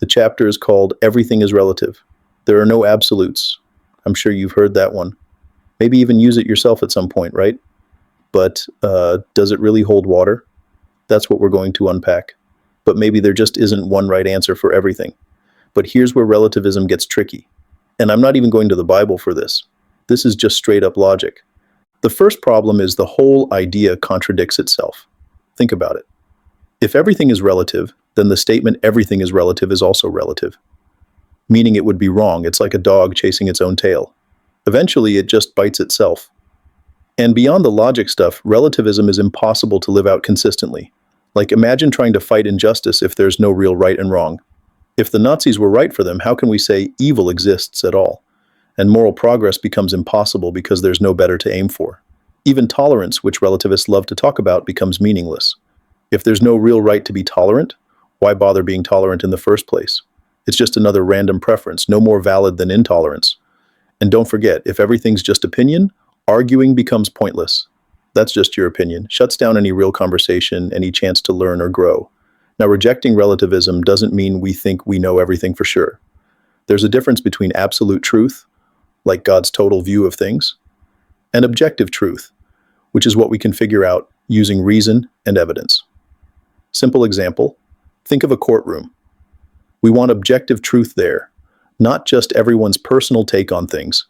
chapter is called Everything is Relative. There are no absolutes. I'm sure you've heard that one. Maybe even use it yourself at some point, right? But does it really hold water? That's what we're going to unpack. But maybe there just isn't one right answer for everything. But here's where relativism gets tricky. And I'm not even going to the Bible for this. This is just straight up logic. The first problem is the whole idea contradicts itself. Think about it. If everything is relative, then the statement everything is relative is also relative. Meaning it would be wrong. It's like a dog chasing its own tail. Eventually, it just bites itself. And beyond the logic stuff, relativism is impossible to live out consistently. Like, imagine trying to fight injustice if there's no real right and wrong. If the Nazis were right for them, how can we say evil exists at all? And moral progress becomes impossible because there's no better to aim for. Even tolerance, which relativists love to talk about, becomes meaningless. If there's no real right to be tolerant, why bother being tolerant in the first place? It's just another random preference, no more valid than intolerance. And don't forget, if everything's just opinion, arguing becomes pointless. That's just your opinion. Shuts down any real conversation, any chance to learn or grow. Now, rejecting relativism doesn't mean we think we know everything for sure. There's a difference between absolute truth, like God's total view of things, and objective truth, which is what we can figure out using reason and evidence. Simple example, think of a courtroom. We want objective truth there, not just everyone's personal take on things.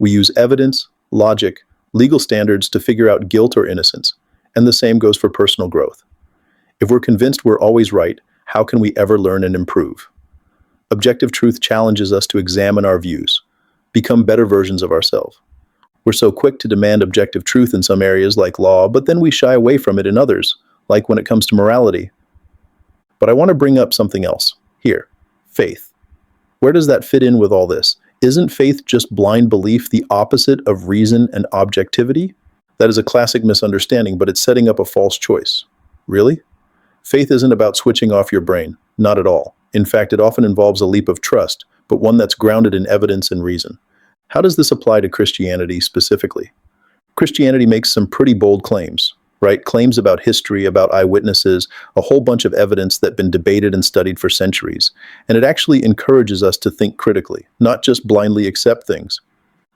We use evidence, logic, legal standards to figure out guilt or innocence, and the same goes for personal growth. If we're convinced we're always right, how can we ever learn and improve? Objective truth challenges us to examine our views, become better versions of ourselves. We're so quick to demand objective truth in some areas like law, but then we shy away from it in others, like when it comes to morality. But I want to bring up something else. Here, faith. Where does that fit in with all this? Isn't faith just blind belief, the opposite of reason and objectivity? That is a classic misunderstanding, but it's setting up a false choice. Really? Faith isn't about switching off your brain. Not at all. In fact, it often involves a leap of trust, but one that's grounded in evidence and reason. How does this apply to Christianity specifically? Christianity makes some pretty bold claims, right? Claims about history, about eyewitnesses, a whole bunch of evidence that's been debated and studied for centuries. And it actually encourages us to think critically, not just blindly accept things.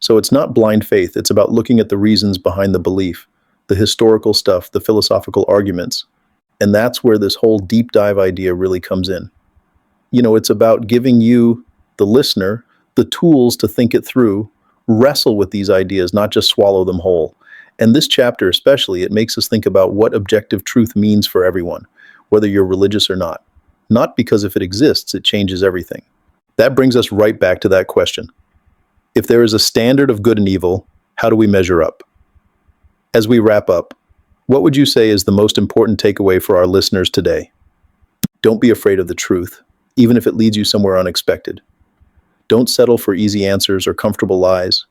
So it's not blind faith, it's about looking at the reasons behind the belief, the historical stuff, the philosophical arguments. And that's where this whole deep dive idea really comes in. You know, it's about giving you, the listener, the tools to think it through, wrestle with these ideas, not just swallow them whole. And this chapter especially, it makes us think about what objective truth means for everyone, whether you're religious or not. Not because if it exists, it changes everything. That brings us right back to that question. If there is a standard of good and evil, how do we measure up? As we wrap up, what would you say is the most important takeaway for our listeners today? Don't be afraid of the truth, even if it leads you somewhere unexpected. Don't settle for easy answers or comfortable lies.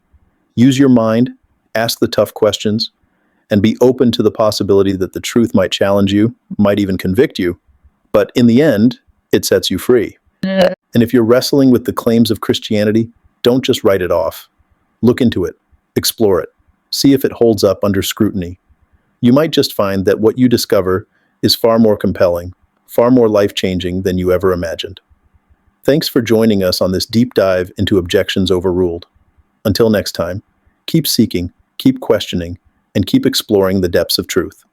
Use your mind, ask the tough questions, and be open to the possibility that the truth might challenge you, might even convict you, but in the end, it sets you free. And if you're wrestling with the claims of Christianity, don't just write it off. Look into it, explore it, see if it holds up under scrutiny. You might just find that what you discover is far more compelling, far more life-changing than you ever imagined. Thanks for joining us on this deep dive into objections overruled. Until next time, keep seeking, keep questioning, and keep exploring the depths of truth.